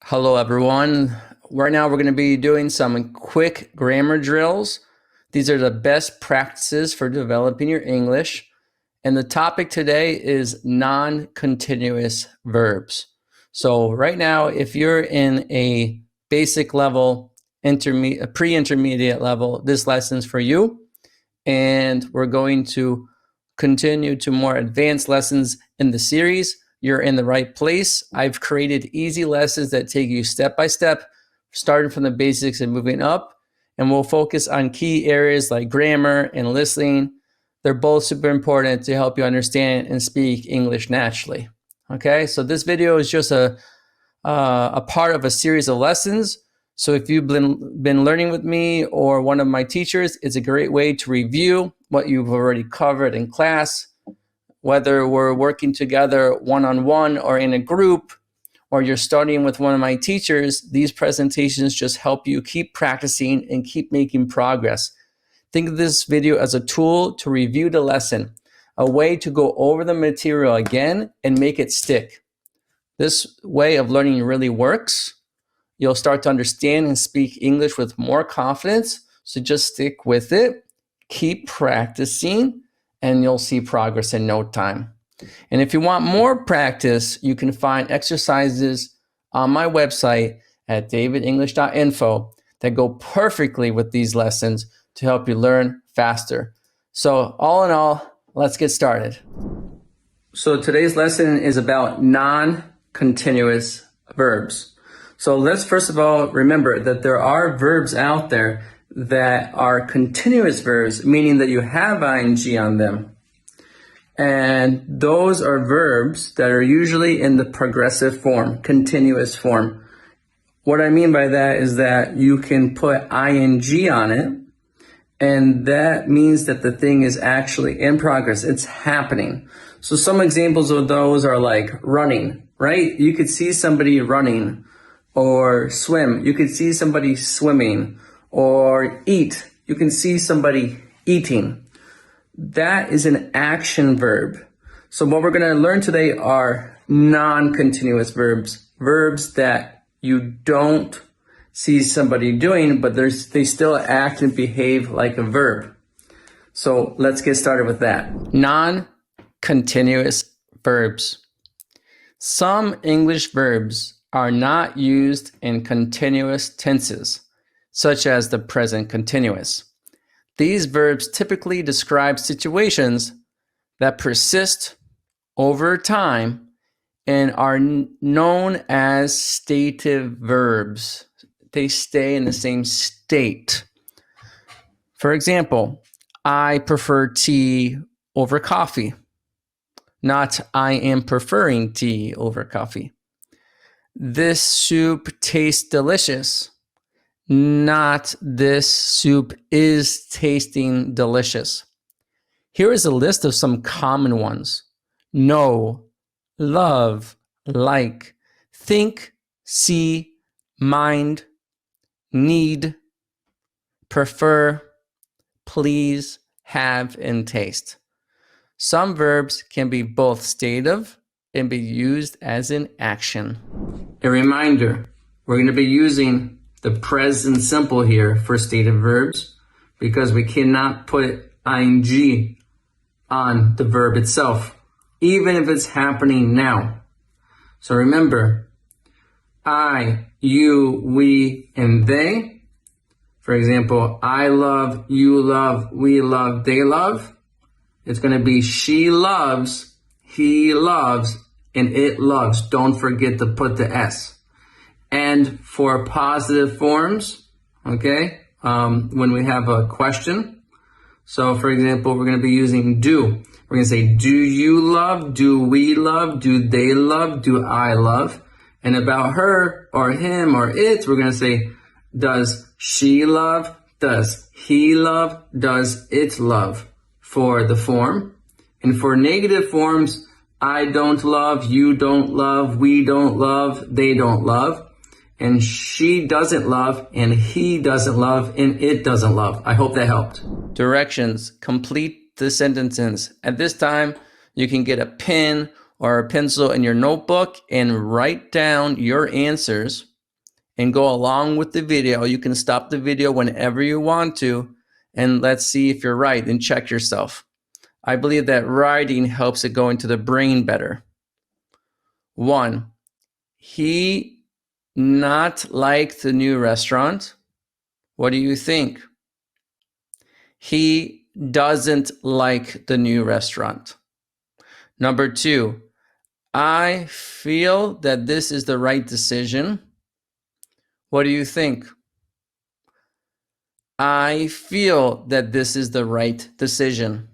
Hello, everyone. Right now, we're going to be doing some quick grammar drills. These are the best practices for developing your English. And the topic today is non-continuous verbs. So right now, if you're in a basic level, pre-intermediate level, this lesson's for you. And we're going to continue to more advanced lessons in the series. You're in the right place. I've created easy lessons that take you step by step, starting from the basics and moving up. And we'll focus on key areas like grammar and listening. They're both super important to help you understand and speak English naturally. Okay, so this video is just a part of a series of lessons. So if you've been learning with me or one of my teachers, it's a great way to review what you've already covered in class. Whether we're working together one-on-one or in a group, or you're studying with one of my teachers, these presentations just help you keep practicing and keep making progress. Think of this video as a tool to review the lesson, a way to go over the material again and make it stick. This way of learning really works. You'll start to understand and speak English with more confidence, so just stick with it, keep practicing, and you'll see progress in no time. And if you want more practice, you can find exercises on my website at davidenglish.info that go perfectly with these lessons to help you learn faster. So all in all, let's get started. So today's lesson is about non-continuous verbs. So let's first of all remember that there are verbs out there that are continuous verbs, meaning that you have ing on them. And those are verbs that are usually in the progressive form, continuous form. What I mean by that is that you can put ing on it, and that means that the thing is actually in progress. It's happening. So some examples of those are like running, right? You could see somebody running, or swim. You could see somebody swimming. Or eat. You can see somebody eating. That is an action verb. So what we're going to learn today are non-continuous verbs. Verbs that you don't see somebody doing, but they still act and behave like a verb. So let's get started with that. Non-continuous verbs. Some English verbs are not used in continuous tenses, such as the present continuous. These verbs typically describe situations that persist over time and are known as stative verbs. They stay in the same state. For example, I prefer tea over coffee, not I am preferring tea over coffee. This soup tastes delicious, not this soup is tasting delicious. Here is a list of some common ones. Know, love, like, think, see, mind, need, prefer, please, have, and taste. Some verbs can be both stative and be used as an action. A reminder, we're going to be using the present simple here for stative verbs because we cannot put ing on the verb itself, even if it's happening now. So remember, I, you, we, and they. For example, I love, you love, we love, they love. It's going to be she loves, he loves, and it loves. Don't forget to put the S. And for positive forms, okay, when we have a question. So for example, we're going to be using do. We're going to say, do you love? Do we love? Do they love? Do I love? And about her or him or it, we're going to say, does she love? Does he love? Does it love? For the form. And for negative forms, I don't love, you don't love, we don't love, they don't love. And she doesn't love, and he doesn't love, and it doesn't love. I hope that helped. Directions. Complete the sentences. At this time, you can get a pen or a pencil in your notebook and write down your answers and go along with the video. You can stop the video whenever you want to, and let's see if you're right and check yourself. I believe that writing helps it go into the brain better. 1, he not like the new restaurant. What do you think? He doesn't like the new restaurant. Number 2, I feel that this is the right decision. What do you think? I feel that this is the right decision.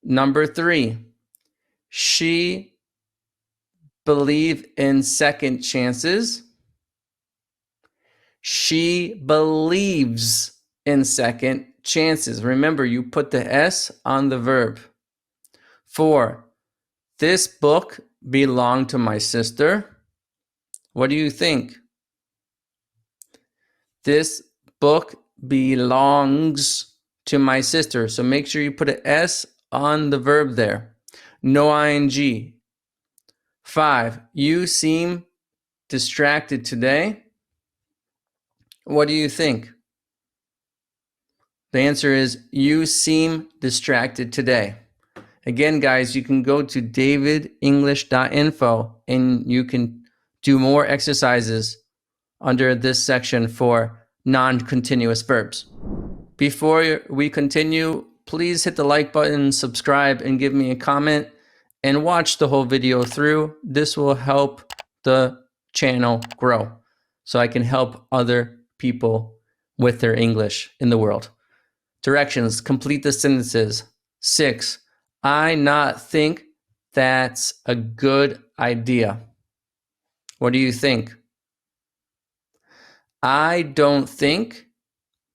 Number 3, she believe in second chances. She believes in second chances. Remember, you put the S on the verb. 4, this book belonged to my sister. What do you think? This book belongs to my sister. So make sure you put an S on the verb there. No ing. 5, you seem distracted today. What do you think? The answer is you seem distracted today. Again, guys, you can go to davidenglish.info and you can do more exercises under this section for non-continuous verbs. Before we continue, please hit the like button, subscribe, and give me a comment, and watch the whole video through. This will help the channel grow so I can help other people with their English in the world. Directions, complete the sentences. 6, I not think that's a good idea. What do you think? I don't think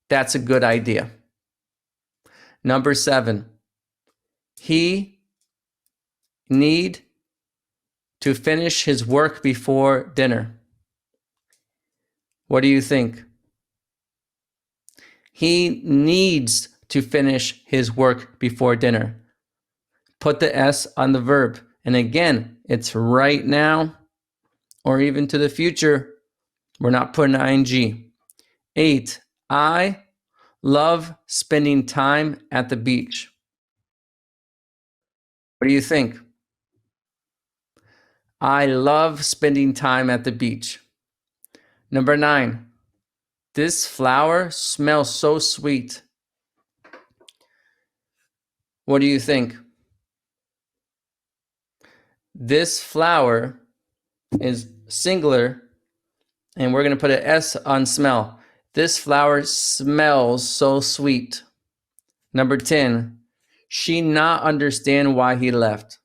that's a good idea. Number 7, he need to finish his work before dinner. What do you think? He needs to finish his work before dinner. Put the S on the verb. And again, it's right now or even to the future. We're not putting ing. 8, I love spending time at the beach. What do you think? I love spending time at the beach. Number 9, this flower smells so sweet. What do you think? This flower is singular, and we're going to put an S on smell. This flower smells so sweet. Number 10, she not understand why he left.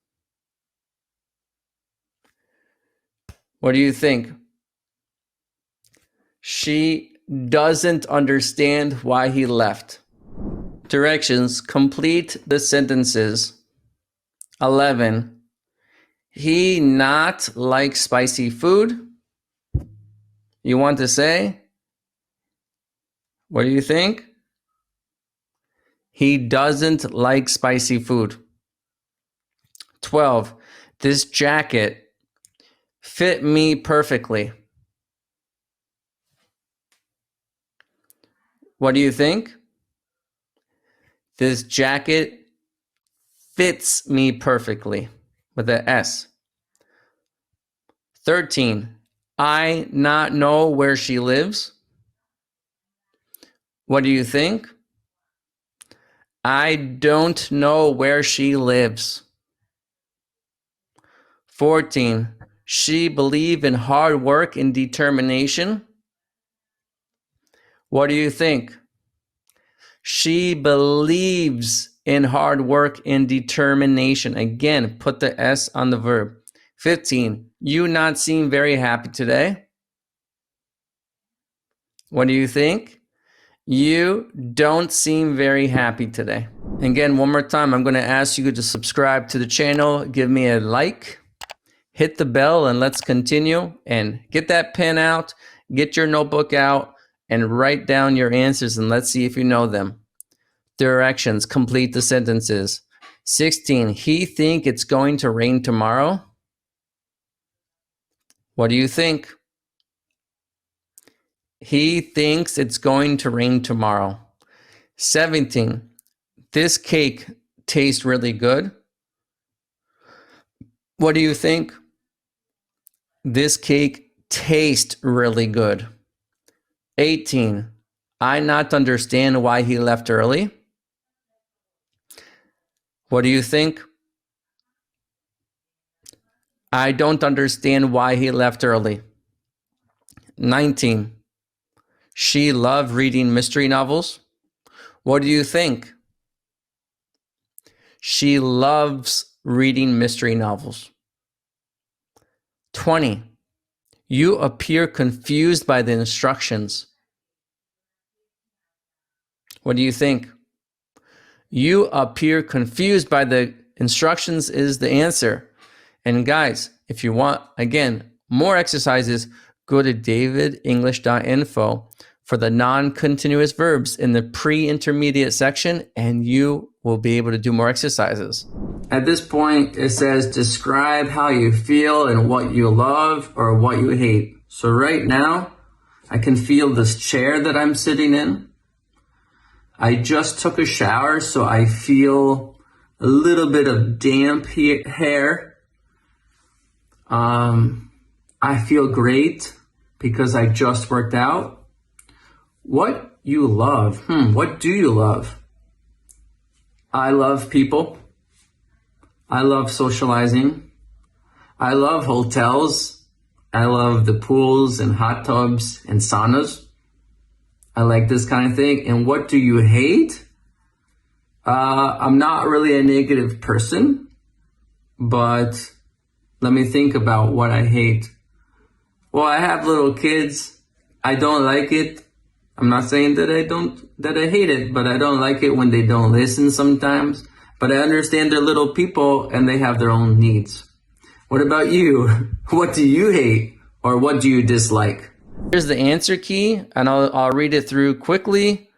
What do you think? She doesn't understand why he left. Directions, complete the sentences. 11, he not like spicy food. You want to say? What do you think? He doesn't like spicy food. 12, this jacket fit me perfectly. What do you think? This jacket fits me perfectly with an S. 13, I not know where she lives. What do you think? I don't know where she lives. 14, she believe in hard work and determination. What do you think? She believes in hard work and determination. Again, put the S on the verb. 15, you not seem very happy today. What do you think? You don't seem very happy today. Again, one more time, I'm going to ask you to subscribe to the channel, give me a like, hit the bell, and let's continue. And get that pen out, get your notebook out, and write down your answers, and let's see if you know them. Directions, complete the sentences. 16, he think it's going to rain tomorrow. What do you think? he thinks it's going to rain tomorrow. 17, this cake tastes really good. What do you think? This cake tastes really good. 18, I not understand why he left early. What do you think? I don't understand why he left early. 19, she loved reading mystery novels. What do you think? She loves reading mystery novels. 20, you appear confused by the instructions. What do you think? You appear confused by the instructions is the answer. And guys, if you want, again, more exercises, go to davidenglish.info for the non-continuous verbs in the pre-intermediate section, and you will be able to do more exercises. At this point, it says describe how you feel and what you love or what you hate. So right now, I can feel this chair that I'm sitting in. I just took a shower, so I feel a little bit of damp hair. I feel great because I just worked out. What you love? What do you love? I love people. I love socializing. I love hotels. I love the pools and hot tubs and saunas. I like this kind of thing. And what do you hate? I'm not really a negative person, but let me think about what I hate. Well, I have little kids. I don't like it. I'm not saying that I hate it, but I don't like it when they don't listen sometimes. But I understand they're little people and they have their own needs. What about you? What do you hate or what do you dislike? Here's the answer key, and I'll read it through quickly.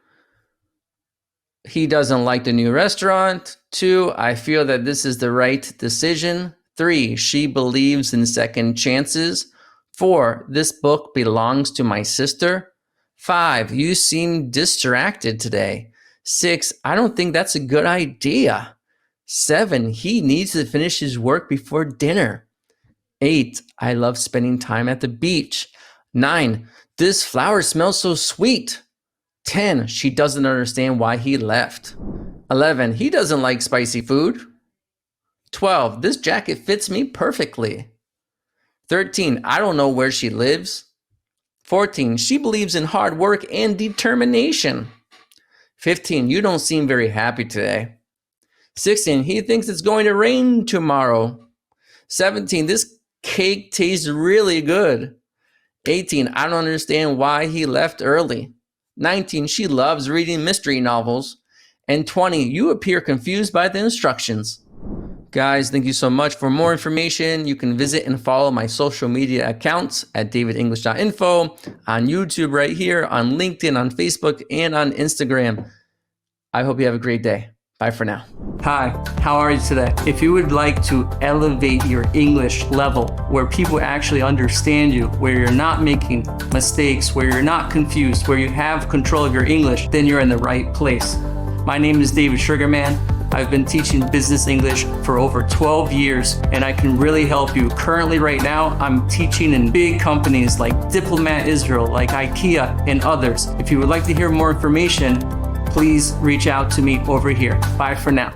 He doesn't like the new restaurant. 2, I feel that this is the right decision. 3, she believes in second chances. 4, this book belongs to my sister. 5, you seem distracted today. 6, I don't think that's a good idea. 7, he needs to finish his work before dinner. 8, I love spending time at the beach. 9, this flower smells so sweet. 10, she doesn't understand why he left. 11, he doesn't like spicy food. 12, this jacket fits me perfectly. 13, I don't know where she lives. 14, she believes in hard work and determination. 15, you don't seem very happy today. 16, he thinks it's going to rain tomorrow. 17, this cake tastes really good. 18, I don't understand why he left early. 19, she loves reading mystery novels. And 20, you appear confused by the instructions. Guys, thank you so much. For more information, you can visit and follow my social media accounts at davidenglish.info, on YouTube right here, on LinkedIn, on Facebook, and on Instagram. I hope you have a great day. Bye for now. Hi, how are you today? If you would like to elevate your English level, where people actually understand you, where you're not making mistakes, where you're not confused, where you have control of your English, then you're in the right place. My name is David Sugarman. I've been teaching business English for over 12 years, and I can really help you. Currently, right now, I'm teaching in big companies like Diplomat Israel, like IKEA, and others. If you would like to hear more information, please reach out to me over here. Bye for now.